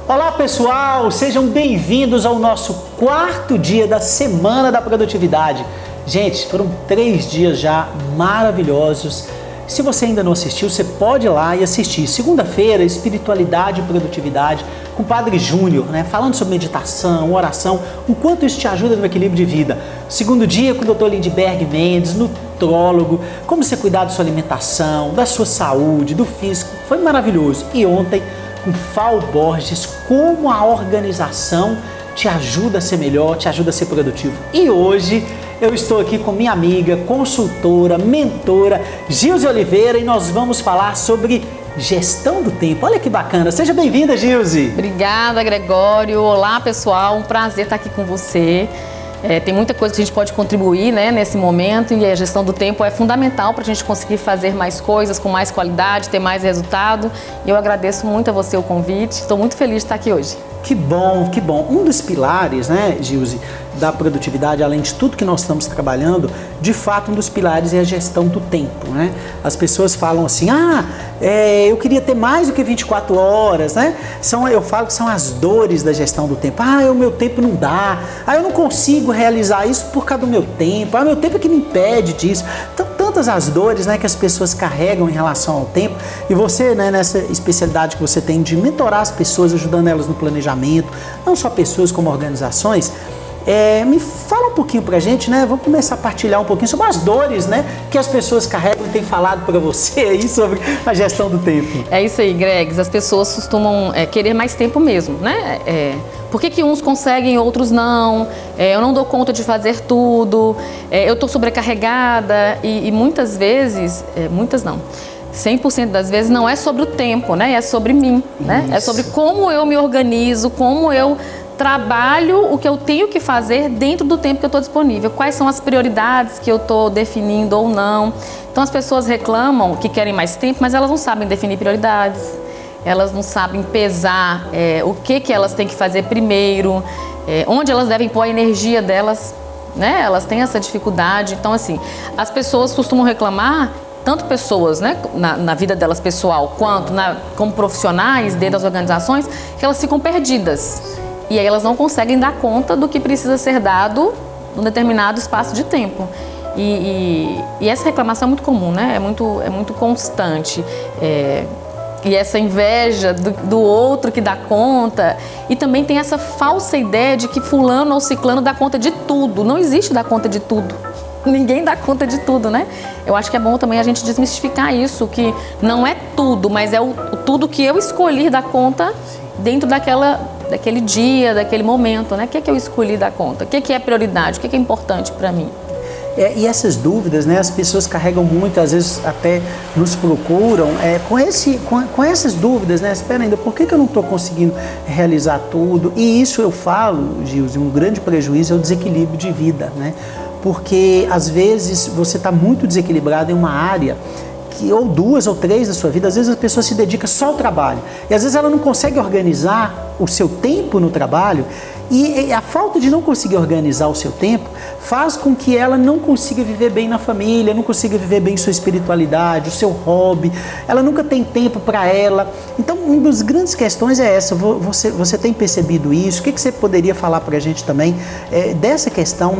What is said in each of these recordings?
Olá pessoal, sejam bem-vindos ao nosso quarto dia da Semana da Produtividade. Gente, foram 3 dias já maravilhosos. Se você ainda não assistiu, você pode ir lá e assistir. Segunda-feira, Espiritualidade e Produtividade, com o Padre Júnior, falando sobre meditação, oração, o quanto isso te ajuda no equilíbrio de vida. Segundo dia, com o Dr. Lindbergh Mendes, nutrólogo, como você cuidar da sua alimentação, da sua saúde, do físico. Foi maravilhoso. E ontem, com Fal Borges, como a organização te ajuda a ser melhor, te ajuda a ser produtivo. E hoje eu estou aqui com minha amiga, consultora, mentora, Gilze Oliveira, e nós vamos falar sobre gestão do tempo. Olha que bacana. Seja bem-vinda, Gilze. Obrigada, Gregório. Olá, pessoal. Um prazer estar aqui com você. Tem muita coisa que a gente pode contribuir, nesse momento, e a gestão do tempo é fundamental para a gente conseguir fazer mais coisas com mais qualidade, ter mais resultado. E eu agradeço muito a você o convite. Estou muito feliz de estar aqui hoje. Que bom, que bom. Um dos pilares, Gilze, da produtividade, além de tudo que nós estamos trabalhando, de fato, um dos pilares é a gestão do tempo, As pessoas falam assim, eu queria ter mais do que 24 horas, Eu falo que são as dores da gestão do tempo. O meu tempo não dá. Eu não consigo realizar isso por causa do meu tempo. O meu tempo é que me impede disso. Então, tantas as dores, que as pessoas carregam em relação ao tempo. E você, nessa especialidade que você tem de mentorar as pessoas, ajudando elas no planejamento, não só pessoas como organizações, me fala um pouquinho pra gente, Vamos começar a partilhar um pouquinho sobre as dores, que as pessoas carregam e têm falado pra você aí sobre a gestão do tempo. É isso aí, Gregs. As pessoas costumam querer mais tempo mesmo, Por que uns conseguem e outros não? Eu não dou conta de fazer tudo, eu tô sobrecarregada e muitas vezes, muitas não, 100% das vezes não é sobre o tempo, É sobre mim, É sobre como eu me organizo, como eu trabalho o que eu tenho que fazer dentro do tempo que eu estou disponível. Quais são as prioridades que eu estou definindo ou não. Então as pessoas reclamam que querem mais tempo, mas elas não sabem definir prioridades. Elas não sabem pesar o que elas têm que fazer primeiro, onde elas devem pôr a energia delas, Elas têm essa dificuldade. Então, assim, as pessoas costumam reclamar, tanto pessoas, na vida delas pessoal, quanto como profissionais dentro das organizações, que elas ficam perdidas. E aí elas não conseguem dar conta do que precisa ser dado num determinado espaço de tempo. E essa reclamação é muito comum, É muito constante. E essa inveja do outro que dá conta. E também tem essa falsa ideia de que fulano ou ciclano dá conta de tudo. Não existe dar conta de tudo. Ninguém dá conta de tudo, Eu acho que é bom também a gente desmistificar isso, que não é tudo, mas é o tudo que eu escolhi dar conta dentro daquele dia, daquele momento, O que eu escolhi dar conta? O que é prioridade? O que é importante para mim? E essas dúvidas, as pessoas carregam muito, às vezes até nos procuram com essas dúvidas, Espera ainda, por que eu não estou conseguindo realizar tudo? E isso eu falo, Gilze, um grande prejuízo é o desequilíbrio de vida, Porque às vezes você está muito desequilibrado em uma área, ou 2 ou 3 da sua vida, às vezes a pessoa se dedica só ao trabalho. E às vezes ela não consegue organizar o seu tempo no trabalho, e a falta de não conseguir organizar o seu tempo faz com que ela não consiga viver bem na família, não consiga viver bem sua espiritualidade, o seu hobby, ela nunca tem tempo para ela. Então, uma das grandes questões é essa. Você tem percebido isso? O que você poderia falar para a gente também dessa questão,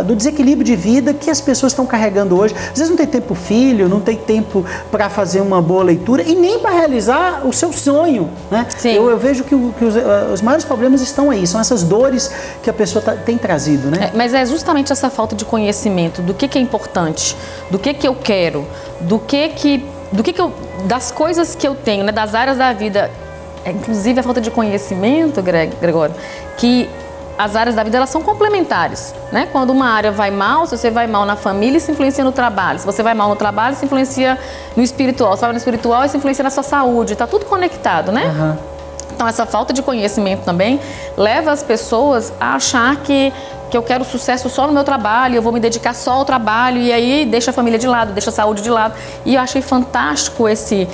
do desequilíbrio de vida que as pessoas estão carregando hoje? Às vezes não tem tempo para o filho, não tem tempo para fazer uma boa leitura e nem para realizar o seu sonho, Sim. Eu vejo que os maiores problemas estão aí, são essas dores que a pessoa tem trazido, Mas é justamente essa falta de conhecimento do que é importante, do que eu quero, das coisas que eu tenho, das áreas da vida, inclusive a falta de conhecimento, Gregório, que as áreas da vida elas são complementares, Quando uma área vai mal, se você vai mal na família, isso influencia no trabalho. Se você vai mal no trabalho, isso influencia no espiritual. Se vai no espiritual, isso influencia na sua saúde. Está tudo conectado, Uhum. Então, essa falta de conhecimento também leva as pessoas a achar que eu quero sucesso só no meu trabalho, eu vou me dedicar só ao trabalho, e aí deixa a família de lado, deixa a saúde de lado. E eu achei fantástico esse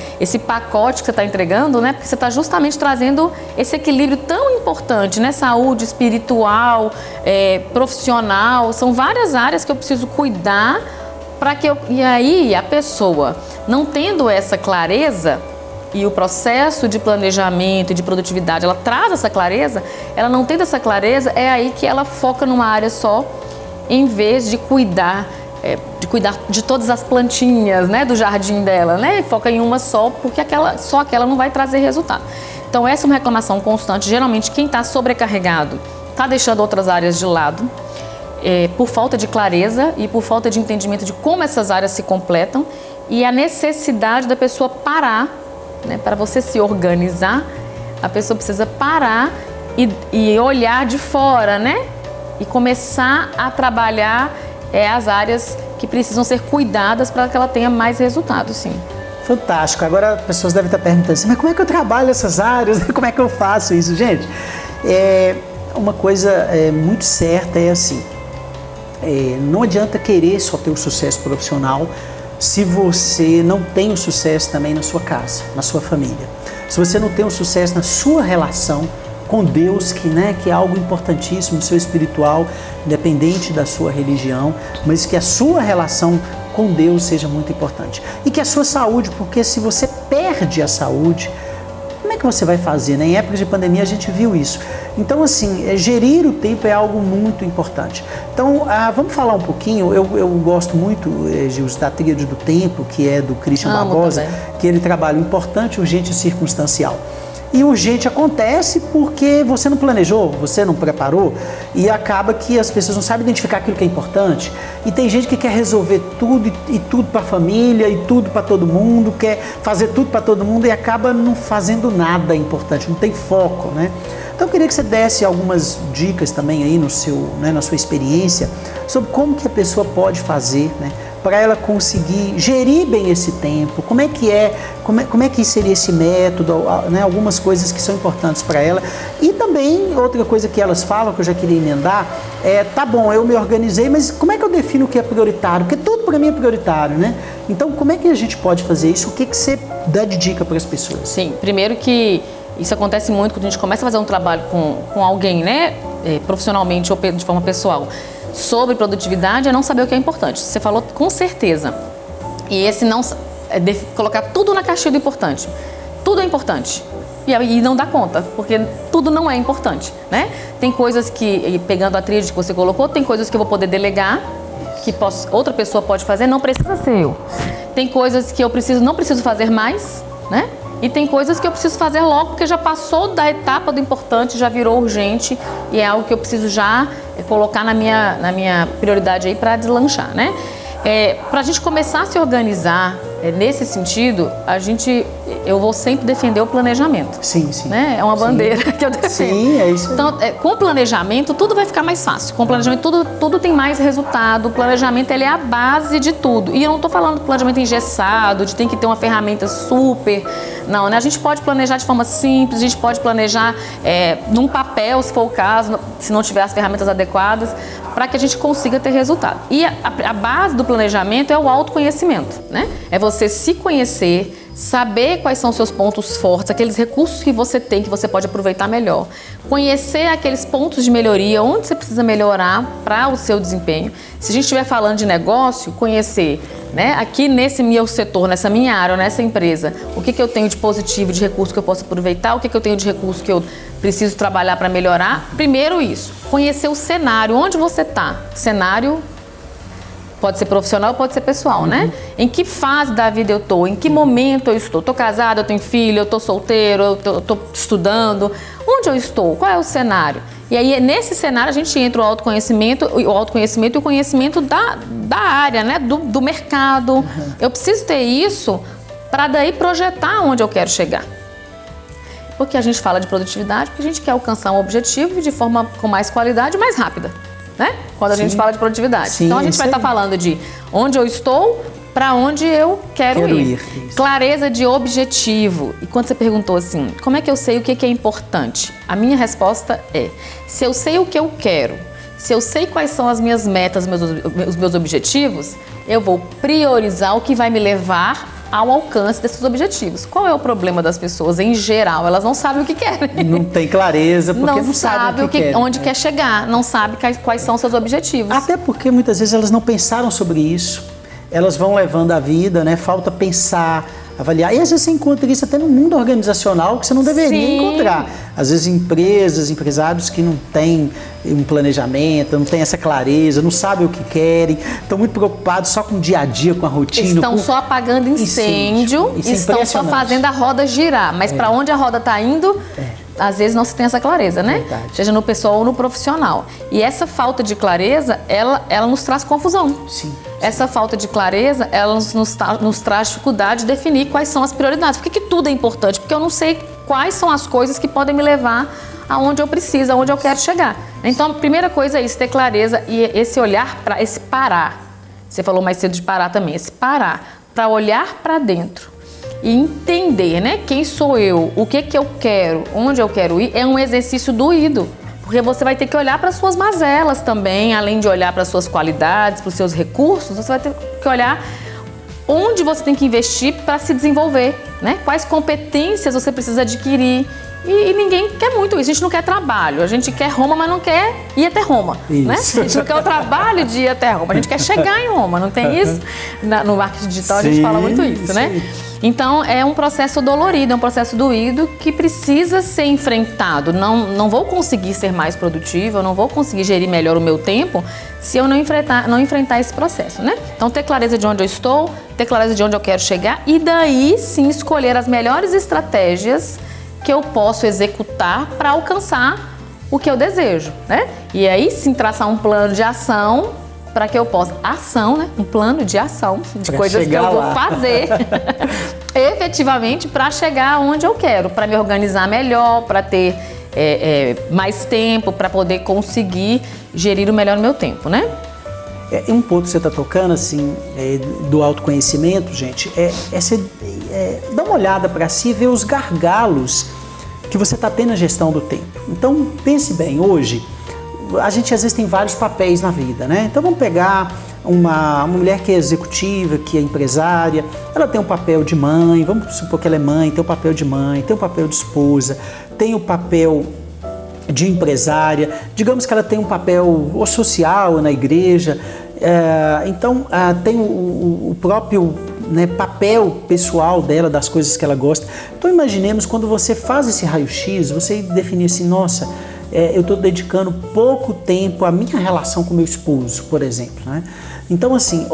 pacote que você está entregando, Porque você está justamente trazendo esse equilíbrio tão importante, Saúde espiritual, profissional, são várias áreas que eu preciso cuidar para que e aí a pessoa, não tendo essa clareza, e o processo de planejamento e de produtividade, ela traz essa clareza, ela não tendo essa clareza, é aí que ela foca numa área só, em vez de cuidar de todas as plantinhas, né, do jardim dela, né? Foca em uma só, porque só aquela não vai trazer resultado. Então essa é uma reclamação constante. Geralmente quem está sobrecarregado está deixando outras áreas de lado, por falta de clareza e por falta de entendimento de como essas áreas se completam, e a necessidade da pessoa parar, né? Para você se organizar, a pessoa precisa parar e olhar de fora, né? E começar a trabalhar as áreas que precisam ser cuidadas para que ela tenha mais resultado, sim. Fantástico. Agora as pessoas devem estar perguntando assim, mas como é que eu trabalho essas áreas? Como é que eu faço isso? Gente, uma coisa muito certa é assim, não adianta querer só ter o sucesso profissional se você não tem o sucesso também na sua casa, na sua família. Se você não tem o sucesso na sua relação com Deus, que é algo importantíssimo no seu espiritual, independente da sua religião, mas que a sua relação com Deus seja muito importante. E que a sua saúde, porque se você perde a saúde, como é que você vai fazer? Em épocas de pandemia a gente viu isso. Então, assim, gerir o tempo é algo muito importante. Então, vamos falar um pouquinho. Eu gosto muito, Gilson, da tríade do tempo, que é do Christian Barbosa, que ele trabalha o importante, urgente e circunstancial. E urgente acontece porque você não planejou, você não preparou, e acaba que as pessoas não sabem identificar aquilo que é importante. E tem gente que quer resolver tudo e tudo para a família e tudo para todo mundo, quer fazer tudo para todo mundo e acaba não fazendo nada importante, não tem foco, né? Então eu queria que você desse algumas dicas também aí na sua experiência sobre como que a pessoa pode fazer, né, para ela conseguir gerir bem esse tempo, como é que seria esse método, né, algumas coisas que são importantes para ela. E também outra coisa que elas falam, que eu já queria emendar, tá bom, eu me organizei, mas como é que eu defino o que é prioritário? Porque tudo para mim é prioritário, né? Então como é que a gente pode fazer isso? O que você dá de dica para as pessoas? Sim, primeiro que isso acontece muito quando a gente começa a fazer um trabalho com alguém, né, profissionalmente ou de forma pessoal, sobre produtividade, é não saber o que é importante. Você falou com certeza. E esse não colocar tudo na caixinha do importante. Tudo é importante. E não dá conta, porque tudo não é importante, né? Tem coisas que, pegando a tríade que você colocou, tem coisas que eu vou poder delegar, que outra pessoa pode fazer, não precisa ser eu. Tem coisas que eu não preciso fazer mais, né? E tem coisas que eu preciso fazer logo, porque já passou da etapa do importante, já virou urgente e é algo que eu preciso já colocar na minha prioridade aí para deslanchar, né? Para a gente começar a se organizar nesse sentido, eu vou sempre defender o planejamento. Sim, sim. Né? É uma bandeira que eu defendo. Sim, é isso aí. Então, com o planejamento, tudo vai ficar mais fácil. Com o planejamento, tudo tem mais resultado. O planejamento, ele é a base de tudo. E eu não estou falando do planejamento engessado, de tem que ter uma ferramenta super. Não, né? A gente pode planejar de forma simples, a gente pode planejar num papel, se for o caso, se não tiver as ferramentas adequadas, para que a gente consiga ter resultado. E a base do planejamento é o autoconhecimento, né? É você se conhecer, saber quais são os seus pontos fortes, aqueles recursos que você tem, que você pode aproveitar melhor. Conhecer aqueles pontos de melhoria, onde você precisa melhorar para o seu desempenho. Se a gente estiver falando de negócio, conhecer, né, aqui nesse meu setor, nessa minha área, nessa empresa, o que eu tenho de positivo, de recurso que eu posso aproveitar, o que eu tenho de recurso que eu preciso trabalhar para melhorar. Primeiro isso, conhecer o cenário, onde você está. Cenário pode ser profissional, pode ser pessoal, né? Em que fase da vida eu estou, em que momento eu estou. Estou casada, eu tenho filho, eu estou solteiro, eu estou estudando. Onde eu estou? Qual é o cenário? E aí, nesse cenário, a gente entra o autoconhecimento e o conhecimento da área, né? Do mercado. Eu preciso ter isso para daí projetar onde eu quero chegar. Porque a gente fala de produtividade, porque a gente quer alcançar um objetivo de forma com mais qualidade e mais rápida, né? Quando a gente fala de produtividade. Sim, então a gente vai estar falando de onde eu estou, para onde eu quero ir. Clareza de objetivo. E quando você perguntou assim, como é que eu sei o que é importante? A minha resposta é, se eu sei o que eu quero, se eu sei quais são as minhas metas, os meus objetivos, eu vou priorizar o que vai me levar ao alcance desses objetivos. Qual é o problema das pessoas em geral? Elas não sabem o que querem. Não tem clareza, porque não sabem o que querem. Onde quer chegar, não sabe quais são os seus objetivos. Até porque muitas vezes elas não pensaram sobre isso. Elas vão levando a vida, né? Falta pensar, avaliar. E às vezes você encontra isso até no mundo organizacional que você não deveria encontrar. Às vezes empresas, empresários que não têm um planejamento, não têm essa clareza, não sabem o que querem, estão muito preocupados só com o dia a dia, com a rotina. Estão só apagando incêndio, estão só fazendo a roda girar. Mas para onde a roda está indo... Às vezes não se tem essa clareza, né? Verdade. Seja no pessoal ou no profissional. E essa falta de clareza, ela nos traz confusão. Sim. Essa falta de clareza, ela nos traz dificuldade de definir quais são as prioridades. Por que tudo é importante? Porque eu não sei quais são as coisas que podem me levar aonde eu preciso, aonde eu quero chegar. Então, a primeira coisa é isso, ter clareza e esse olhar para esse parar. Você falou mais cedo de parar também. Esse parar, para olhar para dentro. E entender, né, quem sou eu, o que eu quero, onde eu quero ir, é um exercício doído. Porque você vai ter que olhar para as suas mazelas também, além de olhar para as suas qualidades, para os seus recursos, você vai ter que olhar onde você tem que investir para se desenvolver, né? Quais competências você precisa adquirir. E ninguém quer muito isso, a gente não quer trabalho, a gente quer Roma, mas não quer ir até Roma, né? A gente não quer o trabalho de ir até Roma, a gente quer chegar em Roma, não tem isso? No marketing digital a gente fala muito isso, né? Então é um processo dolorido, é um processo doído que precisa ser enfrentado. Não vou conseguir ser mais produtiva, eu não vou conseguir gerir melhor o meu tempo se eu não enfrentar esse processo, né? Então ter clareza de onde eu estou, ter clareza de onde eu quero chegar e daí sim escolher as melhores estratégias que eu posso executar para alcançar o que eu desejo, né? E aí sim traçar um plano de ação para que eu possa... Ação, né? Um plano de ação de pra coisas que eu vou lá. fazer efetivamente para chegar onde eu quero, para me organizar melhor, para ter mais tempo, para poder conseguir gerir o melhor o meu tempo, né? Um ponto que você está tocando, assim, do autoconhecimento, gente, você dar uma olhada para si e ver os gargalos que você está tendo na gestão do tempo. Então, pense bem, hoje, a gente às vezes tem vários papéis na vida, né? Então, vamos pegar uma mulher que é executiva, que é empresária, ela tem um papel de mãe, vamos supor que ela é mãe, tem o papel de mãe, tem o papel de esposa, tem o papel de empresária, digamos que ela tem um papel social na igreja, então tem o próprio, né, papel pessoal dela, das coisas que ela gosta. Então imaginemos quando você faz esse raio-x, você definir assim, nossa, eu estou dedicando pouco tempo à minha relação com meu esposo, por exemplo, né? Então assim,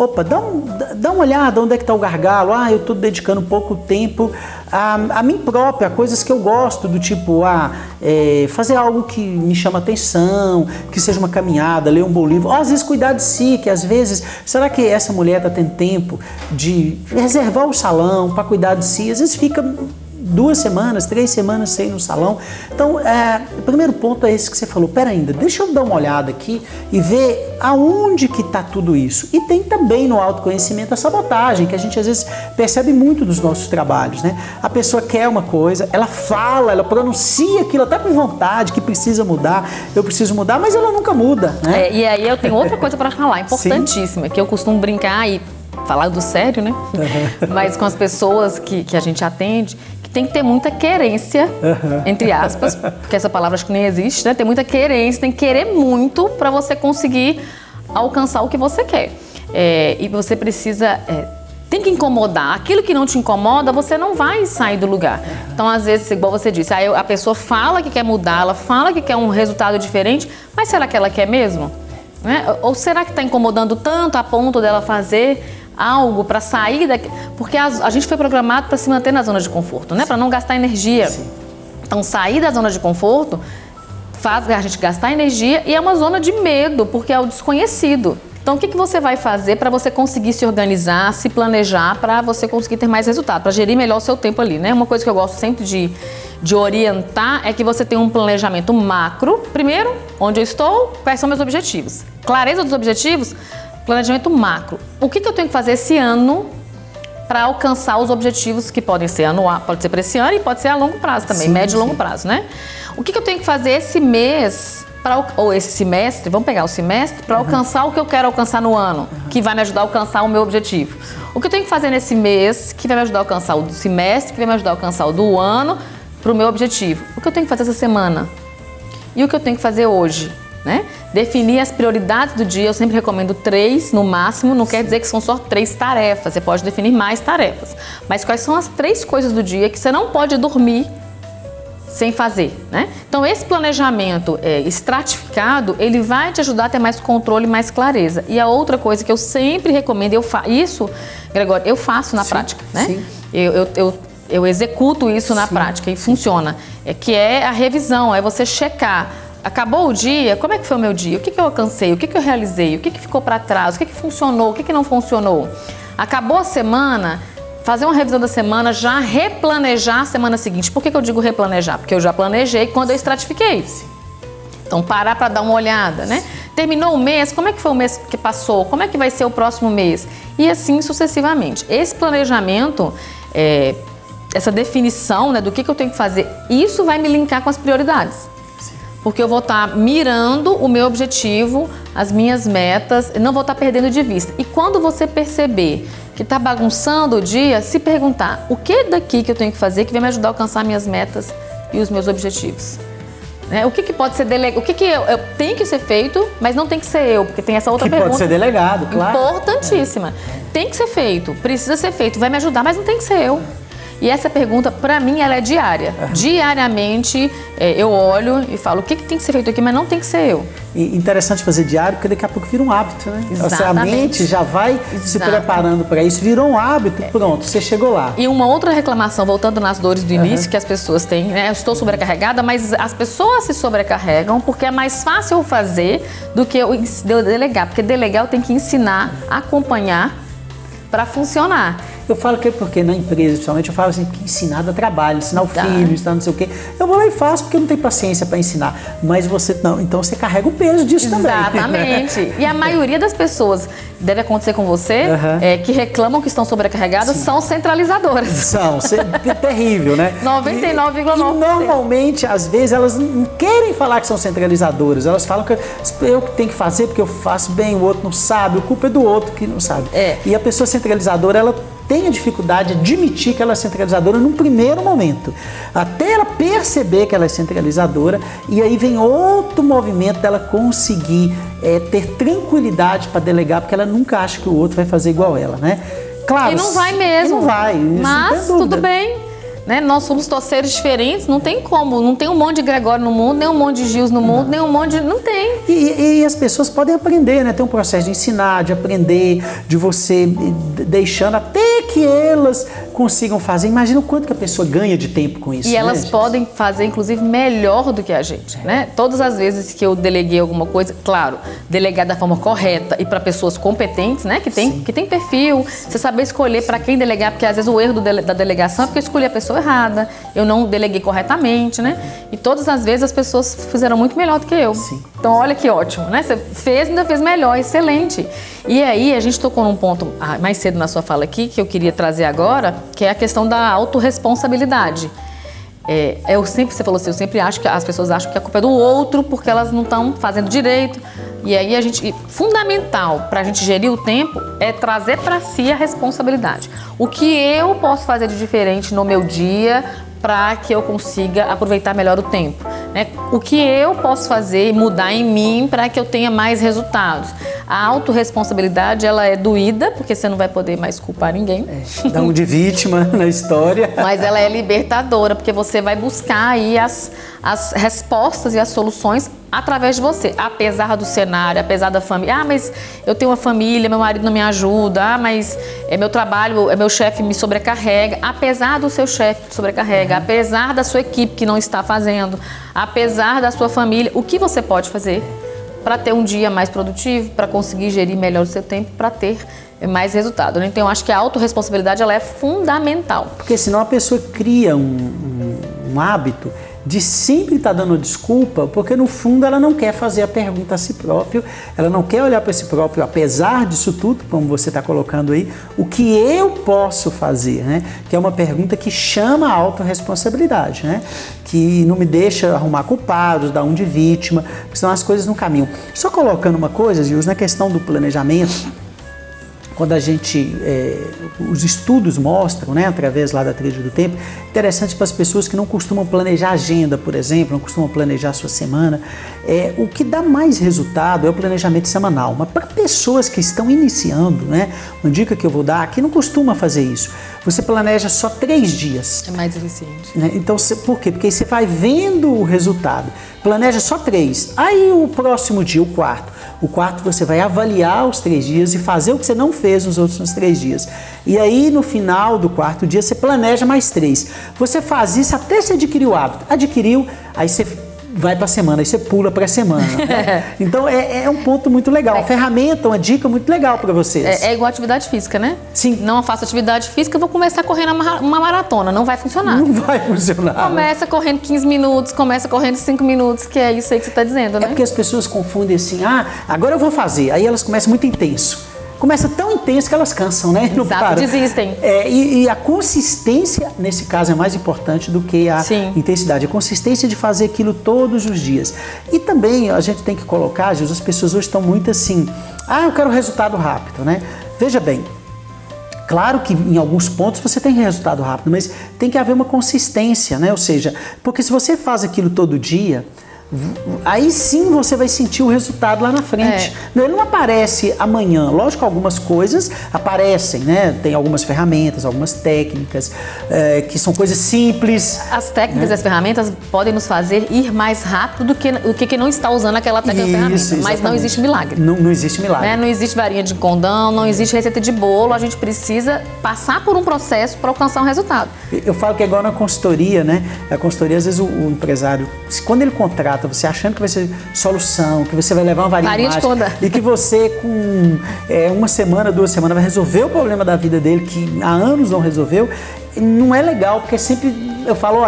dá uma olhada onde é que está o gargalo. Eu estou dedicando pouco tempo a mim própria, a coisas que eu gosto, do tipo, fazer algo que me chama atenção, que seja uma caminhada, ler um bom livro, ou às vezes cuidar de si, que às vezes, será que essa mulher está tendo tempo de reservar o salão para cuidar de si? Às vezes fica 2 semanas, 3 semanas sem ir no salão. Então, o primeiro ponto é esse que você falou. Pera ainda, deixa eu dar uma olhada aqui e ver aonde que está tudo isso. E tem também no autoconhecimento a sabotagem, que a gente às vezes percebe muito nos nossos trabalhos, né? A pessoa quer uma coisa, ela fala, ela pronuncia aquilo até com vontade, que precisa mudar, eu preciso mudar, mas ela nunca muda, né? E aí eu tenho outra coisa para falar, importantíssima, que eu costumo brincar e falar do sério, né? Mas com as pessoas que a gente atende, tem que ter muita querência, entre aspas, porque essa palavra acho que nem existe, né? Tem muita querência, tem que querer muito para você conseguir alcançar o que você quer. E você precisa... tem que incomodar. Aquilo que não te incomoda, você não vai sair do lugar. Então, às vezes, igual você disse, a pessoa fala que quer mudar, ela fala que quer um resultado diferente, mas será que ela quer mesmo? Né? Ou será que está incomodando tanto a ponto dela fazer algo para sair daqui? Porque a gente foi programado para se manter na zona de conforto, né? Para não gastar energia. Sim. Então, sair da zona de conforto faz a gente gastar energia e é uma zona de medo, porque é o desconhecido. Então, o que você vai fazer para você conseguir se organizar, se planejar, para você conseguir ter mais resultado, para gerir melhor o seu tempo ali, né? Uma coisa que eu gosto sempre de orientar é que você tenha um planejamento macro. Primeiro, onde eu estou, quais são meus objetivos. Clareza dos objetivos, planejamento macro. O que eu tenho que fazer esse ano para alcançar os objetivos que podem ser anual, pode ser para esse ano e pode ser a longo prazo também, médio e longo prazo, né? O que eu tenho que fazer esse mês, ou esse semestre, vamos pegar o semestre, para alcançar o que eu quero alcançar no ano, que vai me ajudar a alcançar o meu objetivo. O que eu tenho que fazer nesse mês, que vai me ajudar a alcançar o do semestre, que vai me ajudar a alcançar o do ano, para o meu objetivo. O que eu tenho que fazer essa semana? E o que eu tenho que fazer hoje? né? Definir as prioridades do dia, eu sempre recomendo 3 no máximo, não quer dizer que são só 3 tarefas, você pode definir mais tarefas. Mas quais são as 3 coisas do dia que você não pode dormir sem fazer, né? Então esse planejamento estratificado, ele vai te ajudar a ter mais controle, mais clareza. E a outra coisa que eu sempre recomendo, isso, Gregório, eu faço na prática, né? Sim. Eu executo isso na prática e funciona. Que é a revisão, é você checar. Acabou o dia, como é que foi o meu dia? O que eu alcancei? O que eu realizei? O que ficou para trás? O que funcionou? O que não funcionou? Acabou a semana, fazer uma revisão da semana, já replanejar a semana seguinte. Por que eu digo replanejar? Porque eu já planejei quando eu estratifiquei. Então, parar para dar uma olhada, né? Terminou o mês, como é que foi o mês que passou? Como é que vai ser o próximo mês? E assim sucessivamente. Esse planejamento, essa definição, né, do que eu tenho que fazer, isso vai me linkar com as prioridades. Porque eu vou estar mirando o meu objetivo, as minhas metas, não vou estar perdendo de vista. E quando você perceber que está bagunçando o dia, se perguntar o que daqui que eu tenho que fazer que vai me ajudar a alcançar minhas metas e os meus objetivos. O que pode ser delegado, o que eu tem que ser feito, mas não tem que ser eu, porque tem essa outra pergunta. Pode ser delegado, claro. Importantíssima. Tem que ser feito, precisa ser feito, vai me ajudar, mas não tem que ser eu. E essa pergunta, para mim, ela é diária. Diariamente, eu olho e falo, o que tem que ser feito aqui, mas não tem que ser eu. E interessante fazer diário, porque daqui a pouco vira um hábito, né? Exatamente. A mente já vai se preparando para isso, virou um hábito, pronto, você chegou lá. E uma outra reclamação, voltando nas dores do início, que as pessoas têm, né? Eu estou sobrecarregada, mas as pessoas se sobrecarregam porque é mais fácil eu fazer do que eu delegar. Porque delegar eu tenho que ensinar, acompanhar para funcionar. Eu falo que é porque na empresa, principalmente, eu falo assim, que ensinar dá trabalho, ensinar o filho, ensinar não sei o quê. Eu vou lá e faço porque eu não tenho paciência para ensinar. Mas você não, então você carrega o peso disso também. Exatamente. E a maioria das pessoas, deve acontecer com você, que reclamam que estão sobrecarregadas, são centralizadoras. São, terrível, né? 99,9%. E normalmente, às vezes, elas não querem falar que são centralizadoras. Elas falam que eu que tenho que fazer porque eu faço bem, o outro não sabe, a culpa é do outro que não sabe. E a pessoa centralizadora, ela tem a dificuldade de admitir que ela é centralizadora num primeiro momento, até ela perceber que ela é centralizadora, e aí vem outro movimento dela conseguir ter tranquilidade para delegar, porque ela nunca acha que o outro vai fazer igual ela, né? Claro, e não vai mesmo. Não vai, mas tudo bem. Né? Nós somos torceiros diferentes, não tem como, não tem um monte de Gregório no mundo, nem um monte de Gils no mundo, nem um monte de... não tem. E as pessoas podem aprender, né? Tem um processo de ensinar, de aprender, de você deixando até que elas consigam fazer. Imagina o quanto que a pessoa ganha de tempo com isso. E elas podem fazer, inclusive, melhor do que a gente, né? Todas as vezes que eu deleguei alguma coisa, claro, delegar da forma correta e para pessoas competentes, né? Que tem perfil, você saber escolher para quem delegar, porque às vezes o erro da delegação é porque eu escolhi a pessoa errada, eu não deleguei corretamente, né? E todas as vezes as pessoas fizeram muito melhor do que eu. Sim. Então, olha que ótimo, né? Você ainda fez melhor, excelente. E aí, a gente tocou num ponto mais cedo na sua fala aqui, que eu queria trazer agora, que é a questão da autorresponsabilidade. Você falou assim, eu sempre acho que as pessoas acham que a culpa é do outro porque elas não estão fazendo direito. E aí, fundamental para a gente gerir o tempo é trazer para si a responsabilidade. O que eu posso fazer de diferente no meu dia para que eu consiga aproveitar melhor o tempo, né? O que eu posso fazer e mudar em mim para que eu tenha mais resultados. A autorresponsabilidade, ela é doída, porque você não vai poder mais culpar ninguém. Dá um de vítima na história. Mas ela é libertadora, porque você vai buscar aí as respostas e as soluções através de você, apesar do cenário, apesar da família. Mas eu tenho uma família, meu marido não me ajuda. Mas meu trabalho, meu chefe me sobrecarrega. Apesar do seu chefe te sobrecarrega, apesar da sua equipe que não está fazendo, apesar da sua família, o que você pode fazer para ter um dia mais produtivo, para conseguir gerir melhor o seu tempo, para ter mais resultado, né? Então, eu acho que a autorresponsabilidade, ela é fundamental. Porque senão a pessoa cria um hábito de sempre estar dando desculpa, porque no fundo ela não quer fazer a pergunta a si próprio, ela não quer olhar para si próprio, apesar disso tudo, como você está colocando aí, o que eu posso fazer, né? Que é uma pergunta que chama a autorresponsabilidade, né? Que não me deixa arrumar culpados, dar um de vítima, porque senão as coisas não caminham. Só colocando uma coisa, Gils, na questão do planejamento, quando a gente, os estudos mostram, né, através lá da trilha do tempo, interessante para as pessoas que não costumam planejar agenda, por exemplo, não costumam planejar a sua semana, o que dá mais resultado é o planejamento semanal. Mas para pessoas que estão iniciando, né, uma dica que eu vou dar, que não costuma fazer isso, você planeja só 3 dias. É mais eficiente. Né? Então, por quê? Porque aí você vai vendo o resultado. Planeja só 3. Aí o próximo dia, o quarto você vai avaliar os 3 dias e fazer o que você não fez nos outros 3 dias. E aí no final do 4º dia você planeja mais 3. Você faz isso até você adquirir o hábito. Adquiriu, aí você vai para a semana, aí você pula para a semana. Né? Então é um ponto muito legal. Uma ferramenta, uma dica muito legal para vocês. É igual atividade física, né? Sim. Não faço atividade física, eu vou começar correndo uma maratona. Não vai funcionar. Não vai funcionar. Começa correndo 15 minutos, começa correndo 5 minutos, que é isso aí que você está dizendo, né? É porque as pessoas confundem assim, agora eu vou fazer. Aí elas começam muito intenso. Começa tão intenso que elas cansam, né? Não Exato, param. desistem. E a consistência, nesse caso, é mais importante do que a intensidade. A consistência de fazer aquilo todos os dias. E também a gente tem que colocar, Jesus, as pessoas hoje estão muito assim, eu quero resultado rápido, né? Veja bem, claro que em alguns pontos você tem resultado rápido, mas tem que haver uma consistência, né? Ou seja, porque se você faz aquilo todo dia, aí sim você vai sentir o resultado lá na frente. Ele não aparece amanhã. Lógico que algumas coisas aparecem, né? Tem algumas ferramentas, algumas técnicas, que são coisas simples. As técnicas e as ferramentas podem nos fazer ir mais rápido do que quem não está usando aquela técnica ou ferramenta. Exatamente. Mas não existe milagre. Não existe milagre. Né? Não existe varinha de condão, não existe receita de bolo. A gente precisa passar por um processo para alcançar um resultado. Eu falo que é igual na consultoria, né? A consultoria, às vezes o empresário, quando ele contrata você achando que vai ser solução, que você vai levar uma varinha mágica e que você com 1 semana, 2 semanas vai resolver o problema da vida dele que há anos não resolveu, não é legal, porque sempre eu falo,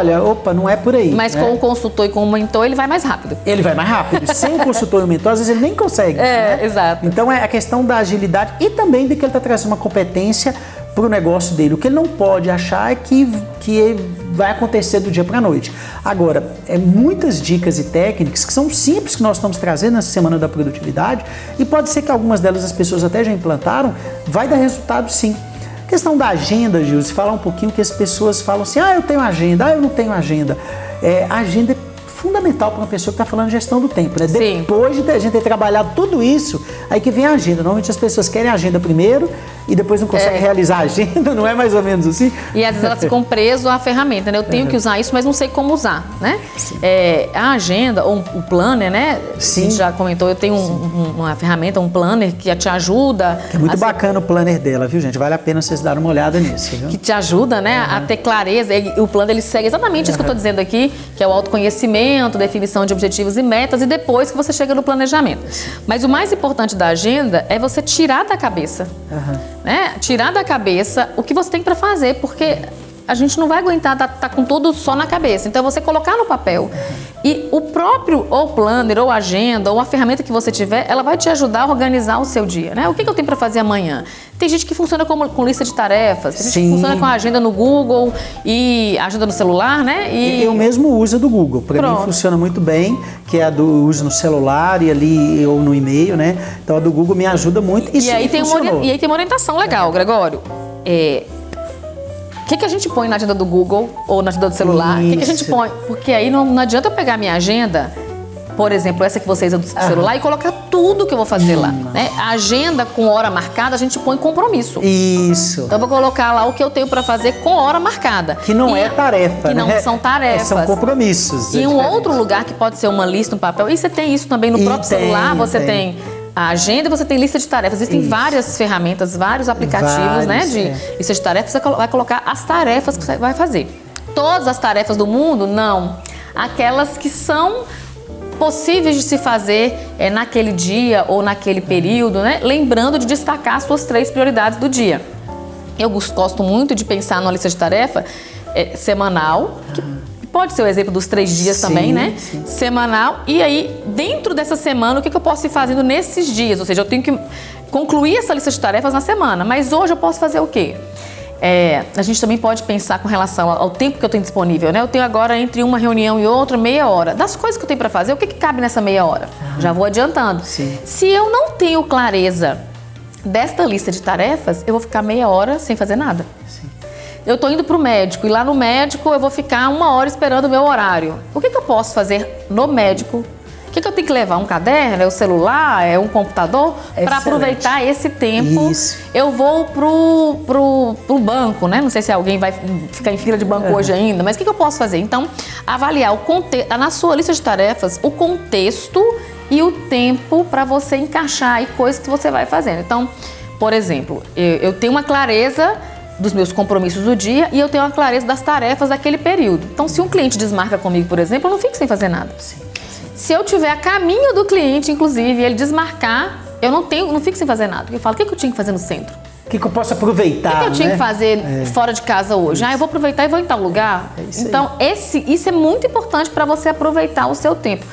não é por aí. Mas com o consultor e com o mentor ele vai mais rápido. Ele vai mais rápido. Sem o consultor e o mentor, às vezes ele nem consegue. Né? Exato. Então é a questão da agilidade e também de que ele está trazendo uma competência para o negócio dele. O que ele não pode achar é que vai acontecer do dia para a noite. Agora, muitas dicas e técnicas que são simples que nós estamos trazendo nessa Semana da Produtividade e pode ser que algumas delas as pessoas até já implantaram, vai dar resultado sim. A questão da agenda, Gil, se falar um pouquinho que as pessoas falam assim, eu tenho agenda, eu não tenho agenda. A agenda é fundamental para uma pessoa que está falando de gestão do tempo, né? Sim. Depois de a gente ter trabalhado tudo isso, aí que vem a agenda. Normalmente as pessoas querem a agenda primeiro e depois não conseguem realizar a agenda, não é mais ou menos assim? E às vezes elas ficam presas à ferramenta, né? Eu tenho que usar isso, mas não sei como usar, né? A agenda, ou o planner, né? Sim. A gente já comentou, eu tenho uma ferramenta, um planner que te ajuda. É muito bacana o planner dela, viu, gente? Vale a pena vocês darem uma olhada nisso, viu? Que te ajuda, né, a ter clareza. E o planner, ele segue exatamente isso que eu estou dizendo aqui, que é o autoconhecimento, definição de objetivos e metas e depois que você chega no planejamento. Mas o mais importante da agenda é você tirar da cabeça, né? Tirar da cabeça o que você tem para fazer, porque a gente não vai aguentar tá com tudo só na cabeça. Então, você colocar no papel. E o próprio, ou planner, ou agenda, ou a ferramenta que você tiver, ela vai te ajudar a organizar o seu dia, né? O que eu tenho para fazer amanhã? Tem gente que funciona com lista de tarefas, tem gente que funciona com a agenda no Google e agenda no celular, né? Eu mesmo uso a do Google. Para mim funciona muito bem, que é a do uso no celular e ali, ou no e-mail, né? Então, a do Google me ajuda muito e aí tem uma orientação legal, Gregório. O que a gente põe na agenda do Google ou na agenda do celular? O que a gente põe? Porque aí não adianta eu pegar a minha agenda, por exemplo, essa que vocês usam do celular, e colocar tudo que eu vou fazer lá. Né? A agenda com hora marcada, a gente põe compromisso. Isso. Então eu vou colocar lá o que eu tenho para fazer com hora marcada. Que não é tarefa, que né? não são tarefas. São compromissos. E um outro lugar que pode ser uma lista, um papel. E você tem isso também no próprio celular, você tem a agenda, você tem lista de tarefas. Existem várias ferramentas, vários aplicativos, né, de lista de tarefas. Você vai colocar as tarefas que você vai fazer. Todas as tarefas do mundo? Não. Aquelas que são possíveis de se fazer naquele dia ou naquele período, né? Lembrando de destacar as suas 3 prioridades do dia. Eu gosto muito de pensar numa lista de tarefa semanal, que pode ser o exemplo dos 3 dias também, né? Sim. Semanal. E aí, dentro dessa semana, o que eu posso ir fazendo nesses dias? Ou seja, eu tenho que concluir essa lista de tarefas na semana. Mas hoje eu posso fazer o quê? A gente também pode pensar com relação ao tempo que eu tenho disponível, né? Eu tenho agora, entre uma reunião e outra, meia hora. Das coisas que eu tenho para fazer, o que cabe nessa meia hora? Já vou adiantando. Sim. Se eu não tenho clareza desta lista de tarefas, eu vou ficar meia hora sem fazer nada. Sim. Eu tô indo pro médico e lá no médico eu vou ficar 1 hora esperando o meu horário. O que eu posso fazer no médico? O que eu tenho que levar? Um caderno? É o celular? É um computador? Para aproveitar esse tempo. Isso. Eu vou pro banco, né? Não sei se alguém vai ficar em fila de banco hoje ainda, mas o que eu posso fazer? Então, avaliar o contexto, na sua lista de tarefas, o contexto e o tempo para você encaixar aí coisas que você vai fazendo. Então, por exemplo, eu tenho uma clareza dos meus compromissos do dia e eu tenho uma clareza das tarefas daquele período. Então, se um cliente desmarca comigo, por exemplo, eu não fico sem fazer nada. Sim. Se eu tiver a caminho do cliente, inclusive, e ele desmarcar, eu não fico sem fazer nada. Eu falo, o que eu tinha que fazer no centro? O que eu posso aproveitar? O que eu tinha que fazer fora de casa hoje? Eu vou aproveitar e vou em tal lugar? Então, isso é muito importante para você aproveitar o seu tempo.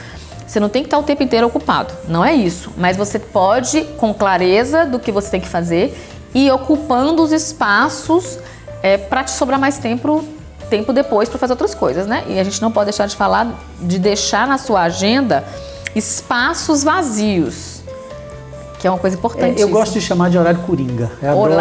Você não tem que estar o tempo inteiro ocupado, não é isso. Mas você pode, com clareza do que você tem que fazer, ir ocupando os espaços para te sobrar mais tempo depois para fazer outras coisas, né? E a gente não pode deixar de falar de deixar na sua agenda espaços vazios, que é uma coisa importantíssima. Eu gosto de chamar de horário coringa.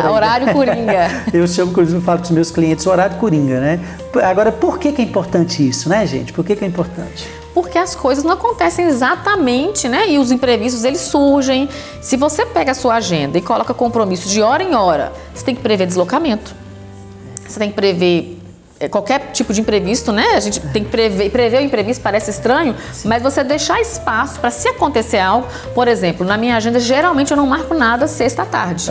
Horário coringa. Eu chamo, quando eu falo com os meus clientes, horário coringa, né? Agora, por que é importante isso, né, gente? Por que é importante? Porque as coisas não acontecem exatamente, né? E os imprevistos, eles surgem. Se você pega a sua agenda e coloca compromisso de hora em hora, você tem que prever deslocamento. Você tem que prever qualquer tipo de imprevisto, né? A gente tem que prever o imprevisto, parece estranho, mas você deixar espaço para se acontecer algo. Por exemplo, na minha agenda, geralmente eu não marco nada sexta à tarde.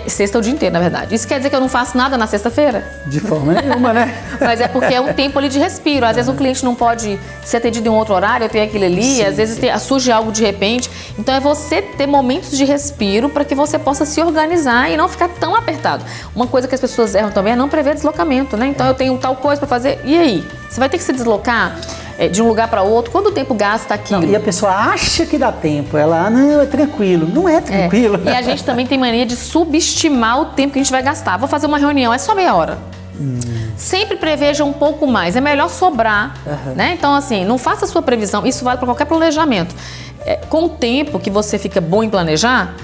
Sexta o dia inteiro, na verdade. Isso quer dizer que eu não faço nada na sexta-feira? De forma nenhuma, né? Mas é porque é um tempo ali de respiro. Às vezes um cliente não pode ser atendido em um outro horário, eu tenho aquele ali, às vezes surge algo de repente. Então é você ter momentos de respiro para que você possa se organizar e não ficar tão apertado. Uma coisa que as pessoas erram também é não prever deslocamento, né? Então eu tenho tal coisa para fazer, e aí? Você vai ter que se deslocar de um lugar para outro, quanto tempo gasta aquilo? Não, e a pessoa acha que dá tempo, ela, não, é tranquilo. Não é tranquilo. E a gente também tem mania de subestimar o tempo que a gente vai gastar. Vou fazer uma reunião, é só meia hora. Sempre preveja um pouco mais, é melhor sobrar, né? Então, assim, não faça a sua previsão, isso vale para qualquer planejamento. Com o tempo que você fica bom em planejar,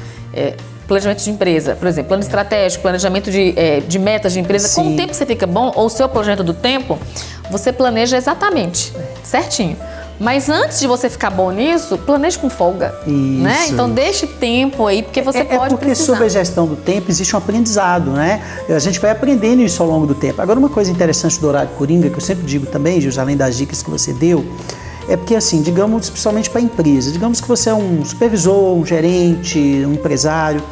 planejamento de empresa, por exemplo, plano estratégico, planejamento de metas de empresa, com o tempo que você fica bom, ou o seu planejamento do tempo, você planeja exatamente, certinho. Mas antes de você ficar bom nisso, planeje com folga, né? Então deixe tempo aí, porque você pode porque precisar. sobre a gestão do tempo existe um aprendizado, né? A gente vai aprendendo isso ao longo do tempo. Agora, uma coisa interessante do horário coringa, que eu sempre digo também, Gilson, além das dicas que você deu, é porque assim, digamos, principalmente para a empresa, digamos que você é um supervisor, um gerente, um empresário.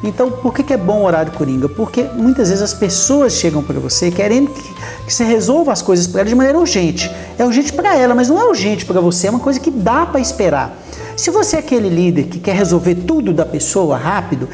Então, por que é bom o horário coringa? Porque muitas vezes as pessoas chegam para você querendo que você resolva as coisas para ela de maneira urgente. É urgente para ela, mas não é urgente para você, é uma coisa que dá para esperar. Se você é aquele líder que quer resolver tudo da pessoa rápido,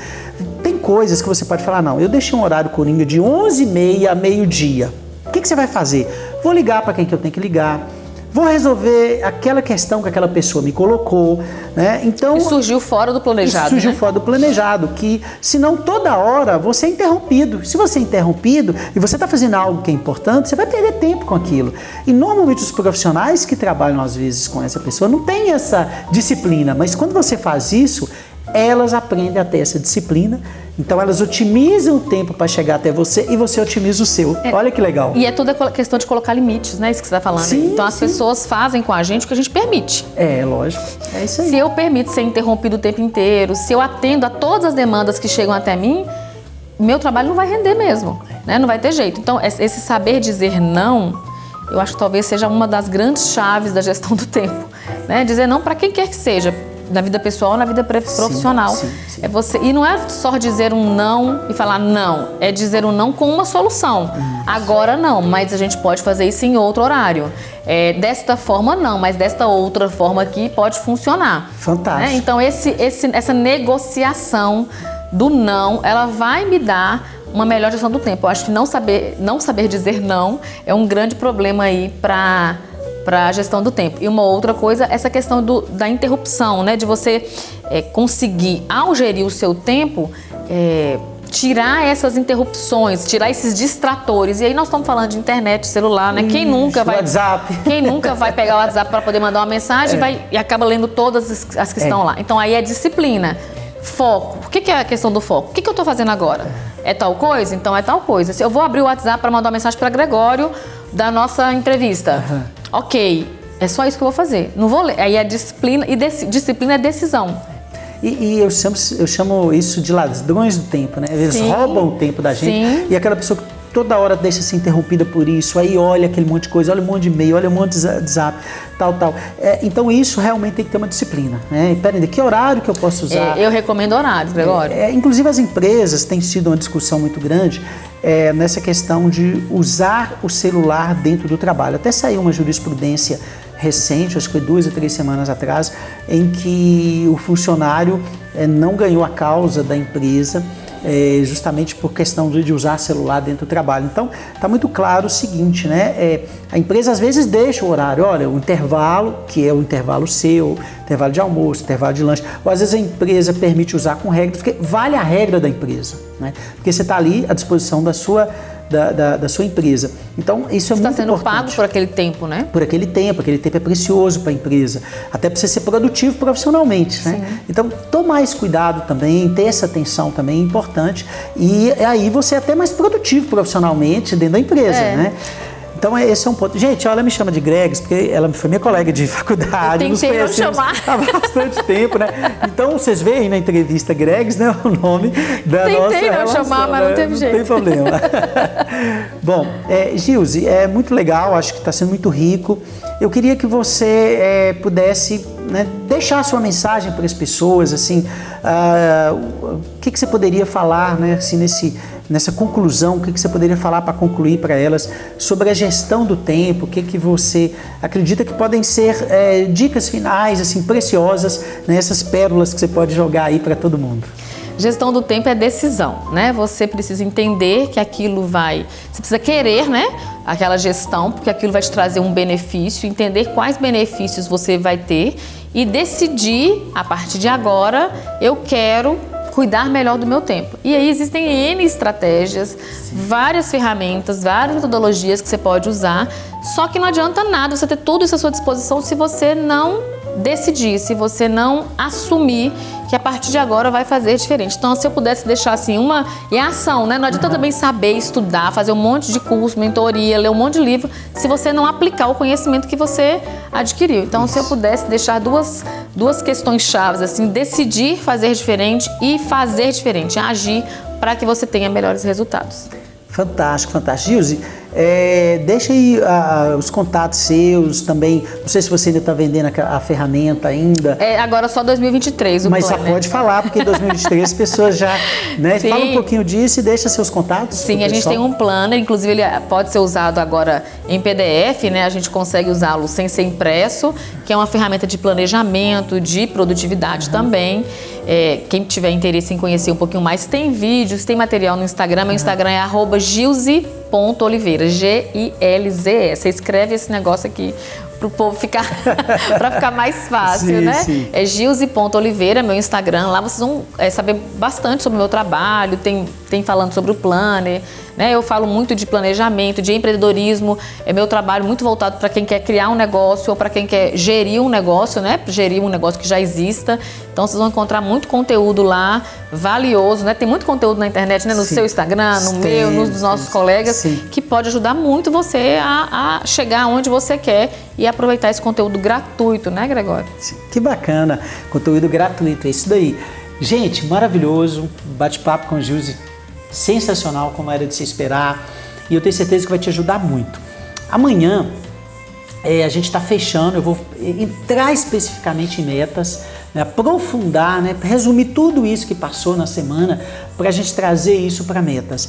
tem coisas que você pode falar, não, eu deixei um horário coringa de 11h30 a meio-dia. O que você vai fazer? Vou ligar para quem que eu tenho que ligar. Vou resolver aquela questão que aquela pessoa me colocou, né? Então, isso surgiu fora do planejado, surgiu fora do planejado, que senão toda hora você é interrompido. Se você é interrompido e você está fazendo algo que é importante, você vai perder tempo com aquilo. E normalmente os profissionais que trabalham às vezes com essa pessoa não têm essa disciplina, mas quando você faz isso, elas aprendem a ter essa disciplina. Então elas otimizam o tempo para chegar até você e você otimiza o seu. Olha que legal. E é toda questão de colocar limites, né? Isso que você está falando. Sim, então as pessoas fazem com a gente o que a gente permite. É, lógico. É isso aí. Se eu permito ser interrompido o tempo inteiro, se eu atendo a todas as demandas que chegam até mim, meu trabalho não vai render mesmo, né? Não vai ter jeito. Então esse saber dizer não, eu acho que talvez seja uma das grandes chaves da gestão do tempo, né? Dizer não para quem quer que seja. Na vida pessoal ou na vida profissional. Sim. É você, e não é só dizer um não e falar não, é dizer um não com uma solução. Agora não, mas a gente pode fazer isso em outro horário. Desta forma não, mas desta outra forma aqui pode funcionar. Fantástico. Né? Então essa negociação do não, ela vai me dar uma melhor gestão do tempo. Eu acho que não saber dizer não é um grande problema aí para a gestão do tempo. E uma outra coisa, essa questão da interrupção, né? De você conseguir, ao gerir o seu tempo, tirar essas interrupções, tirar esses distratores. E aí nós estamos falando de internet, celular, né? Quem nunca vai pegar o WhatsApp para poder mandar uma mensagem e acaba lendo todas as que estão lá. Então aí é disciplina. Foco. que é a questão do foco? O que eu estou fazendo agora? É tal coisa? Então é tal coisa. Se eu vou abrir o WhatsApp para mandar uma mensagem para Gregório da nossa entrevista. Ok, é só isso que eu vou fazer. Não vou ler. Aí é disciplina, e disciplina é decisão. E eu chamo isso de ladrões do tempo, né? Eles roubam o tempo da gente. E aquela pessoa que toda hora deixa ser interrompida por isso, aí olha aquele monte de coisa, olha um monte de e-mail, olha um monte de zap, tal. Então isso realmente tem que ter uma disciplina, né? Peraí, que horário que eu posso usar? Eu recomendo horários, Gregório. Inclusive as empresas têm sido uma discussão muito grande nessa questão de usar o celular dentro do trabalho. Até saiu uma jurisprudência recente, acho que foi 2 ou 3 semanas atrás, em que o funcionário não ganhou a causa da empresa justamente por questão de usar celular dentro do trabalho. Então, está muito claro o seguinte, né? A empresa às vezes deixa o horário, olha, o intervalo, que é o intervalo seu, intervalo de almoço, intervalo de lanche, ou às vezes a empresa permite usar com regras, porque vale a regra da empresa, né? Porque você está ali à disposição da sua empresa. Então, isso é muito importante. Você está sendo pago por aquele tempo, né? Por aquele tempo é precioso para a empresa, até para você ser produtivo profissionalmente, né? Então, tomar esse cuidado também, ter essa atenção também é importante, e aí você é até mais produtivo profissionalmente dentro da empresa, né? Então, esse é um ponto. Gente, ela me chama de Gregs, porque ela foi minha colega de faculdade. Eu tentei não chamar. Há bastante tempo, né? Então, vocês veem na entrevista Gregs, né? O nome da nossa relação. Tentei não chamar, mas não teve jeito. Não tem problema. Bom, Gilze, é muito legal, acho que está sendo muito rico. Eu queria que você pudesse, né, deixar a sua mensagem para as pessoas, assim, o que você poderia falar, né, assim, nessa conclusão, o que você poderia falar para concluir para elas sobre a gestão do tempo, o que você acredita que podem ser dicas finais, assim, preciosas, né, essas pérolas que você pode jogar aí para todo mundo. Gestão do tempo é decisão, né? Você precisa entender que aquilo você precisa querer, né? Aquela gestão, porque aquilo vai te trazer um benefício, entender quais benefícios você vai ter e decidir, a partir de agora, eu quero cuidar melhor do meu tempo. E aí existem N estratégias, várias ferramentas, várias metodologias que você pode usar, só que não adianta nada você ter tudo isso à sua disposição se você não decidir, se você não assumir que a partir de agora vai fazer diferente. Então, se eu pudesse deixar assim uma em ação, né? Não adianta também saber estudar, fazer um monte de curso, mentoria, ler um monte de livro, se você não aplicar o conhecimento que você adquiriu. Então, se eu pudesse deixar duas questões chaves, assim, decidir fazer diferente e fazer diferente, agir para que você tenha melhores resultados. Fantástico, fantástico. Gilze, deixa aí os contatos seus também. Não sei se você ainda está vendendo a ferramenta ainda. Agora só 2023 o Mas plano, só pode falar, porque em 2023 as pessoas já... Né, fala um pouquinho disso e deixa seus contatos. Sim, a gente tem um planner, inclusive ele pode ser usado agora em PDF, né? A gente consegue usá-lo sem ser impresso, que é uma ferramenta de planejamento, de produtividade também. Quem tiver interesse em conhecer um pouquinho mais, tem vídeos, tem material no Instagram. Meu Instagram é @gilze.oliveira, Gilze. Você escreve esse negócio aqui pro povo ficar para ficar mais fácil, né? Sim. É Gilze.oliveira, meu Instagram. Lá vocês vão saber bastante sobre o meu trabalho, tem falando sobre o planner, né? Eu falo muito de planejamento, de empreendedorismo. É meu trabalho muito voltado para quem quer criar um negócio ou para quem quer gerir um negócio, né? Gerir um negócio que já exista. Então vocês vão encontrar muito conteúdo lá, valioso, né? Tem muito conteúdo na internet, né? No seu Instagram, no meu, nos dos nossos colegas, que pode ajudar muito você a chegar onde você quer e aproveitar esse conteúdo gratuito, né, Gregório? Que bacana, conteúdo gratuito, é isso daí. Gente, maravilhoso, bate-papo com Gilze, sensacional, como era de se esperar, e eu tenho certeza que vai te ajudar muito. Amanhã a gente está fechando, eu vou entrar especificamente em metas, né, aprofundar, né, resumir tudo isso que passou na semana para a gente trazer isso para metas.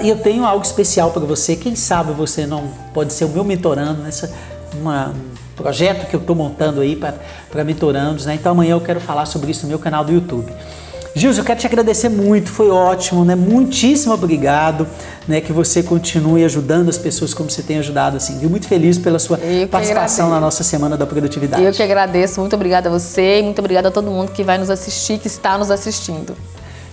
E eu tenho algo especial para você, quem sabe você não pode ser o meu mentorando nessa projeto que eu estou montando aí para mentorandos, né? Então amanhã eu quero falar sobre isso no meu canal do YouTube. Gilze, eu quero te agradecer muito, foi ótimo, né? Muitíssimo obrigado, né? Que você continue ajudando as pessoas como você tem ajudado, assim, viu? Muito feliz pela sua participação na nossa Semana da Produtividade. Eu que agradeço, muito obrigada a você e muito obrigada a todo mundo que vai nos assistir, que está nos assistindo.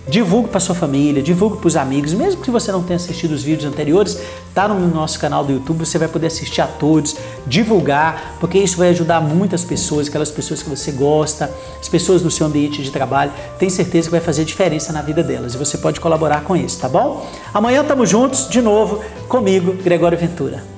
divulgue para sua família, divulgue para os amigos, mesmo que você não tenha assistido os vídeos anteriores, tá no nosso canal do YouTube, você vai poder assistir a todos, divulgar, porque isso vai ajudar muitas pessoas, aquelas pessoas que você gosta, as pessoas do seu ambiente de trabalho, tem certeza que vai fazer diferença na vida delas e você pode colaborar com isso, tá bom? Amanhã estamos juntos de novo comigo, Gregório Ventura.